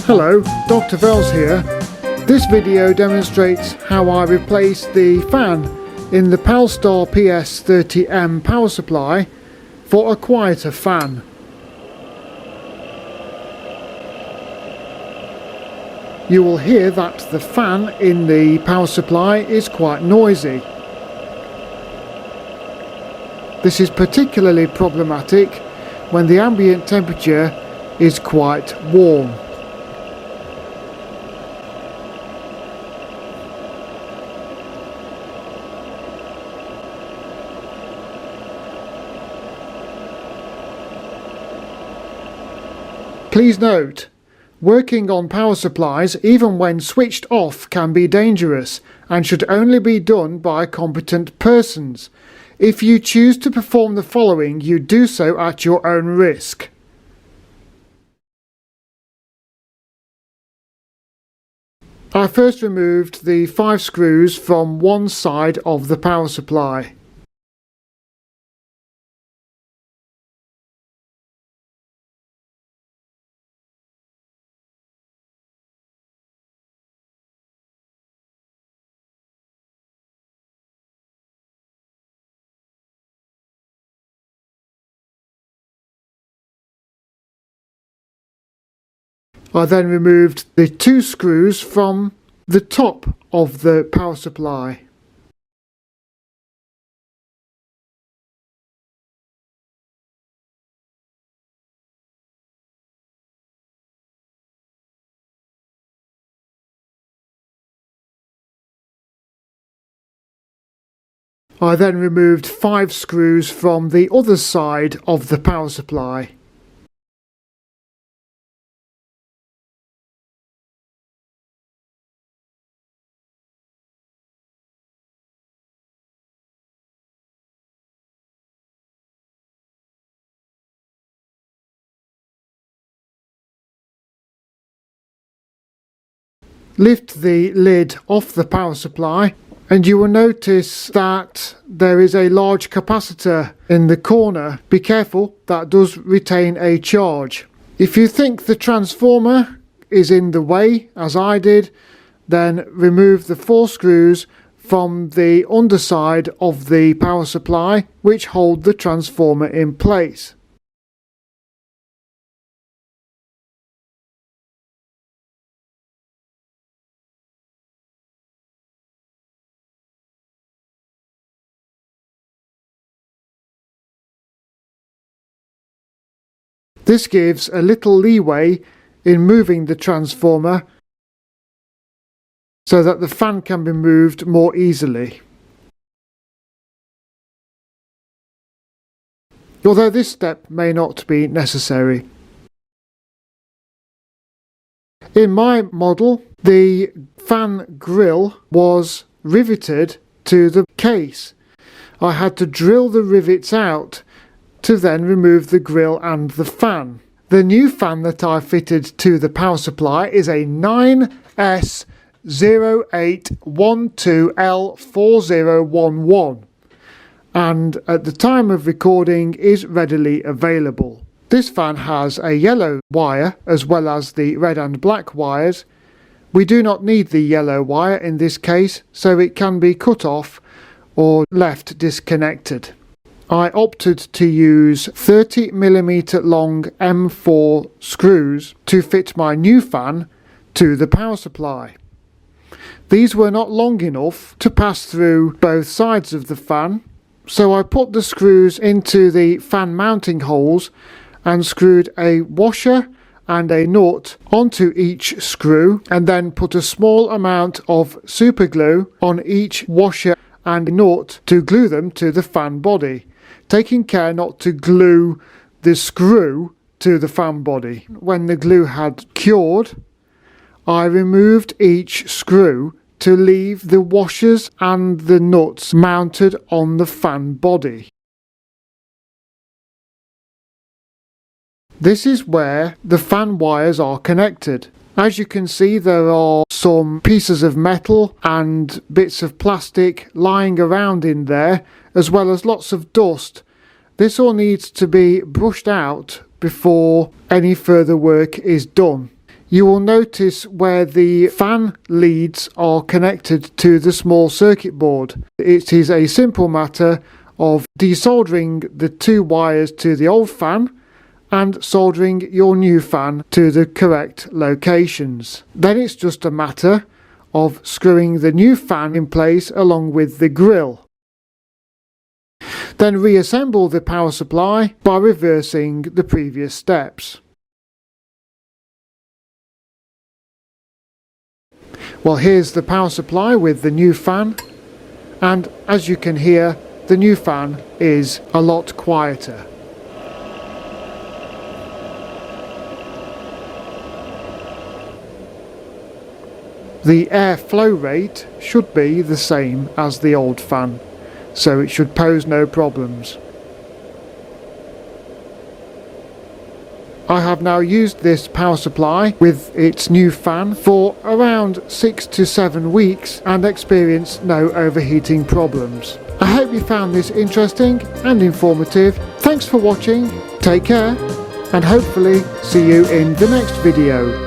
Hello, Dr. Vells here. This video demonstrates how I replaced the fan in the Palstar PS-30M power supply for a quieter fan. You will hear that the fan in the power supply is quite noisy. This is particularly problematic when the ambient temperature is quite warm. Please note, working on power supplies, even when switched off, can be dangerous and should only be done by competent persons. If you choose to perform the following, you do so at your own risk. I first removed the 5 screws from one side of the power supply. I then removed the 2 screws from the top of the power supply. I then removed 5 screws from the other side of the power supply. Lift the lid off the power supply and you will notice that there is a large capacitor in the corner. Be careful, that does retain a charge. If you think the transformer is in the way, as I did, then remove the 4 screws from the underside of the power supply which hold the transformer in place. This gives a little leeway in moving the transformer so that the fan can be moved more easily. Although this step may not be necessary. In my model, the fan grill was riveted to the case. I had to drill the rivets out to then remove the grill and the fan. The new fan that I fitted to the power supply is a 9S0812L4011 and at the time of recording is readily available. This fan has a yellow wire as well as the red and black wires. We do not need the yellow wire in this case, so it can be cut off or left disconnected. I opted to use 30mm long M4 screws to fit my new fan to the power supply. These were not long enough to pass through both sides of the fan, so I put the screws into the fan mounting holes and screwed a washer and a nut onto each screw and then put a small amount of super glue on each washer and nut to glue them to the fan body, taking care not to glue the screw to the fan body. When the glue had cured, I removed each screw to leave the washers and the nuts mounted on the fan body. This is where the fan wires are connected. As you can see, there are some pieces of metal and bits of plastic lying around in there, as well as lots of dust. This all needs to be brushed out before any further work is done. You will notice where the fan leads are connected to the small circuit board. It is a simple matter of desoldering the two wires to the old fan and soldering your new fan to the correct locations. Then it's just a matter of screwing the new fan in place along with the grill. Then reassemble the power supply by reversing the previous steps. Well, here's the power supply with the new fan, and as you can hear, the new fan is a lot quieter. The airflow rate should be the same as the old fan, so it should pose no problems. I have now used this power supply with its new fan for around 6 to 7 weeks and experienced no overheating problems. I hope you found this interesting and informative. Thanks for watching, take care, and hopefully see you in the next video.